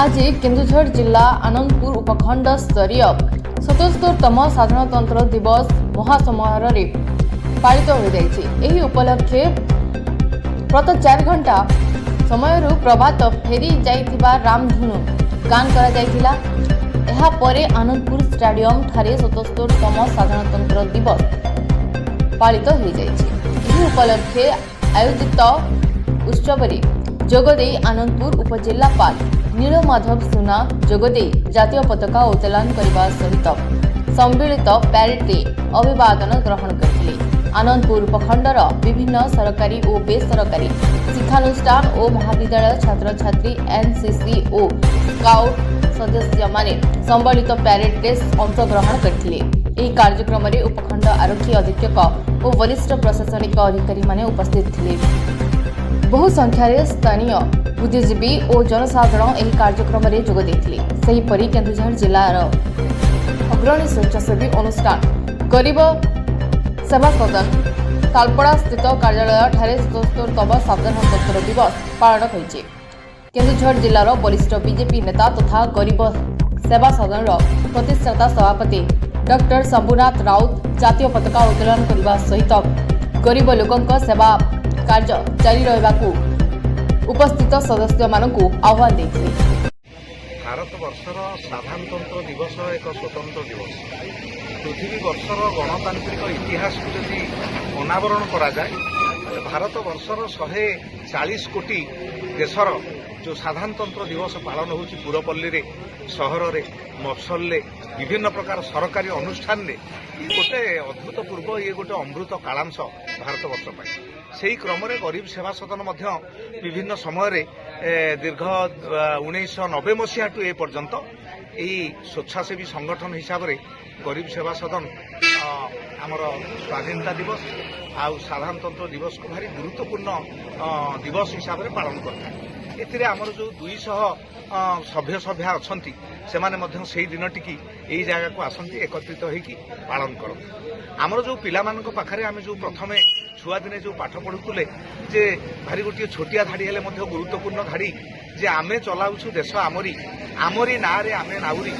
आज केन्दुझर जिला आनंदपुर उपखंड स्तरीय 77तम साधारणतंत्र दिवस महासमारोह पालित हो जाएगी। उपलक्षे प्रत 4 घंटा समय प्रभात फेरी जाइथिबा रामधुनु गान करा जाइथिला। एहा परे आनंदपुर स्टेडियम ठारे 77तम साधारणतंत्र दिवस पालित हो जाएगी। उपलक्षे आयोजित उत्सव जोगदे आनंदपुर उपजिल्लापाल नीलमाधव सुना जोगदे जातीय पताका उत्तोलन करने सहित सम्मिलित प्यारेड्रे अभिवादन ग्रहण करथिले। आनंदपुर उपखंडर विभिन्न सरकारी और बेसरकारी शिक्षानुष्ठान और महाविद्यालय छात्र छात्री एनसीसी और स्काउट सदस्य माने सम्मिलित प्यारेड्रे अंशग्रहण करथिले। ଏହି କାର୍ଯ୍ୟକ୍ରମରେ ଉପଖଣ୍ଡ ଆରକ୍ଷୀ ଅଧୀକ୍ଷକ ଓ ବରିଷ୍ଠ ପ୍ରଶାସନିକ ଅଧିକାରୀମାନେ ଉପସ୍ଥିତ ଥିଲେ। ବହୁ ସଂଖ୍ୟାରେ ସ୍ଥାନୀୟ ବୁଦ୍ଧିଜୀବୀ ଓ ଜନସାଧାରଣ ଏହି କାର୍ଯ୍ୟକ୍ରମରେ ଯୋଗ ଦେଇଥିଲେ। ସେହିପରି କେନ୍ଦୁଝର ଜିଲ୍ଲାର ଅଗ୍ରଣୀ ସ୍ୱେଚ୍ଛାସେବୀ ଅନୁଷ୍ଠାନ ଗରିବ ସେବା ସଦନ ତାଲପଡ଼ା ସ୍ଥିତ କାର୍ଯ୍ୟାଳୟଠାରେ 77ତମ ସାଧାରଣତନ୍ତ୍ର ଦିବସ ପାଳନ ହୋଇଛି। କେନ୍ଦୁଝର ଜିଲ୍ଲାର ବରିଷ୍ଠ ବିଜେପି ନେତା ତଥା ଗରିବ ସେବା ସଦନର ପ୍ରତିଷ୍ଠାତା ସଭାପତି डॉक्टर शंभुनाथ राउत जातीय पताका उत्तोलन करने सहित गरीब लोकों सेवा कार्य जारी रहा उपस्थित सदस्य मानू आह्वान देते। भारत वर्षर साधारणतंत्र दिवस एक स्वतंत्र दिवस। पृथ्वी वर्षर गणतांत्रिक इतिहास को जदि अनावरण करा जाए भारत वर्षर 140 कोटी देशर जो साधारणतंत्र दिवस पालन होची पुरपल्ली रे सहर रे मफसल रे विभिन्न प्रकार सरकारी अनुष्ठान रे गोटे अभूतपूर्व ये गोटे अमृत कालांश भारत वर्ष पाई सेही क्रम रे गरीब सेवा सदन मध्य विभिन्न समय रे दीर्घ 1990 मसीहा टू ए पर्यंत यही स्वेच्छासेवी संगठन हिसाब रे गरीब सेवा सदन आमर स्वाधीनता दिवस आउ साधारणतंत्र दिवस को भारी गुरुत्वपूर्ण दिवस हिसाब रे पालन करता है। एथिरे आमर जो 200 सभ्य सभ्या अछंती सेमाने मध्य सेही दिन टिकी एही जगह को आसंती एकत्रित होईकी पालन करते। आमर जो पिला मानक पाखरे आमे जो प्रथमे छुआ दिने जो पाठ पढुतुले जे भारी गोटे छोटिया धाड़ी हेले मध्य गुरुत्वपूर्ण धाड़ी जे आमे चलाउछु देश आमरी आमरी नारे आमे नाउरी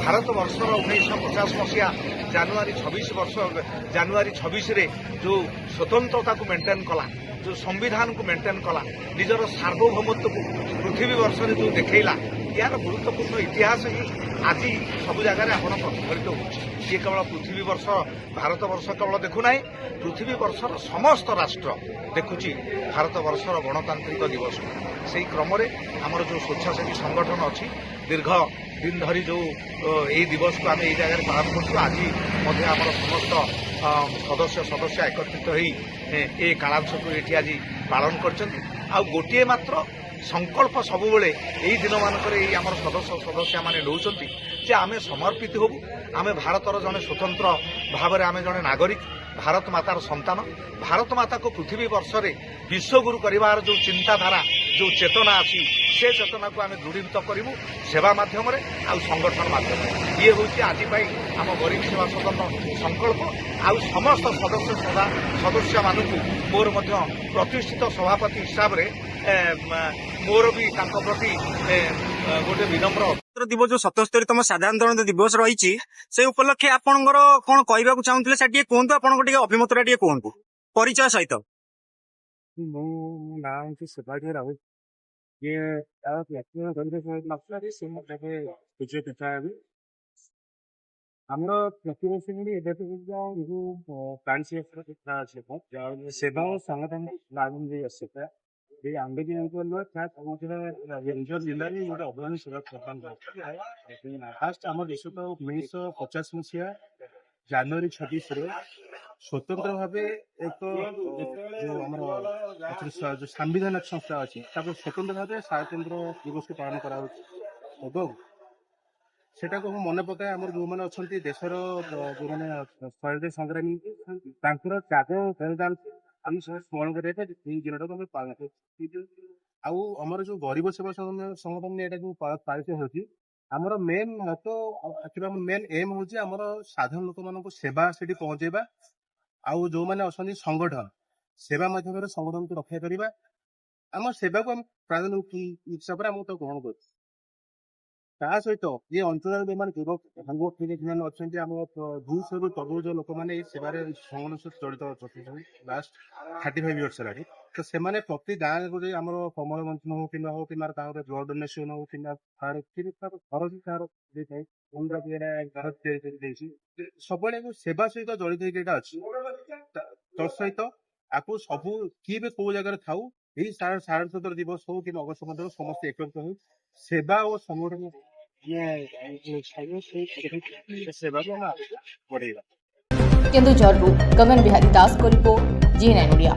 भारत वर्षर 1950 मसीहा जानुआरी 26 वर्ष जानुआरी 26 रे जो स्वतंत्रता को मेंटेन कला जो संविधान को मेंटेन कला निजर सार्वभौमत्व को पृथ्वी वर्ष में जो देखला यार गुरुत्वपूर्ण इतिहास ही आज सब जगह आप प्रतिफलित हो केवल पृथ्वी वर्ष भारत वर्ष केवल देखुना पृथ्वी वर्षर समस्त राष्ट्र देखुची भारत वर्षर गणतांत्रिक दिवस से क्रम आमर जो स्वेच्छासेवी संगठन अच्छी दीर्घ दिन धरी जो यही दिवस को आम जगह पालन कर आज आम समस्त सदस्य सदस्य एकत्रित हो ए कालांश को ये आज पालन कर गोटे मात्र संकल्प सबुबले यही दिन मानकर आम सदस्य सदस्य मैंने नौकरी जे आम समर्पित होबु आम भारतर जड़े स्वतंत्र भाव में आम जड़े नागरिक भारत मातार संतान भारत माता को पृथ्वी वर्ष में विश्वगुरु करार जो चिंताधारा जो चेतना अच्छी से चेतना को आम दृढ़ीभूत करूँ सेवा मध्यम आ संगठन मध्यम ये हूँ आज आम गरीब सेवा सदन संकल्प आ समस्त सदस्य सदस्य मानू मोर प्रतिष्ठित सभापति हिसाब से मोर भी प्रति गोटे विनम्र दिवस जो 77तम साधारणतंत्र दिवस रही से उपलक्षे आपणकर कौन कहवाक चाहूले से कहतु आप अभिमत कहतु परिचय सहित मो ना हूँ सेवाठी राउत ये आमर प्रतिवर्ष प्राण सेवा और संगठन लागू ये आंबेडी जिले में गोटे अग्रणी सेवा फास्ट आम देश तो 1950 मसीहा जानुरी 26 स्वतंत्र भाव एक जो आम जो संविधानिक संस्था अच्छी स्वतंत्र भाव साधारणतंत्र दिवस को पालन करा सेटा को मन पकाए आम जो मैंने अच्छा देशर जो मैंने स्वतंत्र संग्रामी त्याग बलिदान आम सब स्मरण कर दिन टाइम पालन आमर जो गरीब सेवा संगठन जो पालित होती आमर मेन तो एक्चुअली मेन एम हूँ आमर साधारण लोक मान सेवा से पहुंचेबा आउ जो मैंने अच्छा संगठन सेवा माध्यम संगठन को रक्षा करवा आम सेवा को प्राधान्य हिसाब से आम तो ग्रहण कर। ତା ସହିତ ଏ ଅଞ୍ଚଳରେ ଯୋଉମାନେ ଯୁବକ ସାଙ୍ଗ ଯୋଉମାନେ ଅଛନ୍ତି ଆମ 200 ରୁ ତଳୁ ଯୋଉ ଲୋକମାନେ ଏଇ ସେବାରେ ସଂଗଠନ ଜଡ଼ିତ ଅଛନ୍ତି ଲାଷ୍ଟ 35 ଇୟର୍ସ ହେଲାଣି। ତ ସେମାନେ ପ୍ରତି ଗାଁକୁ ଯାଇ ଆମର କମଳ ବଣ୍ଟନ ହଉ କିମ୍ବା ତାଙ୍କର ବ୍ଲଡ ଡୋନେସନ ହଉ କିମ୍ବା ଘର ବି ତାର ଦେଇଥାଏ ଘର ତିଆରି ଦେଇଛି ସବୁବେଳେ ସେବା ସହିତ ଜଡ଼ିତ ହେଇକି ଏଇଟା ଅଛି। ତୋ ସହିତ ଆକୁ ସବୁ କିଏ ବି କୋଉ ଜାଗାରେ ଥାଉ ଏଇ ସାଧାରଣତନ୍ତ୍ର ଦିବସ ହଉ କିମ୍ବା ଅଗଷ୍ଟ ପନ୍ଦର ସମସ୍ତେ ଏକତ୍ର ହୋଇ ସେବା ଓ ସଂଗଠନ ସେବାକୁ ଆମେ ବଢେଇବା। କେନ୍ଦୁଝରରୁ ଗଗନ ବିହାରୀ ଦାସଙ୍କ ରିପୋର୍ଟ, ଜି9 ଓଡ଼ିଆ।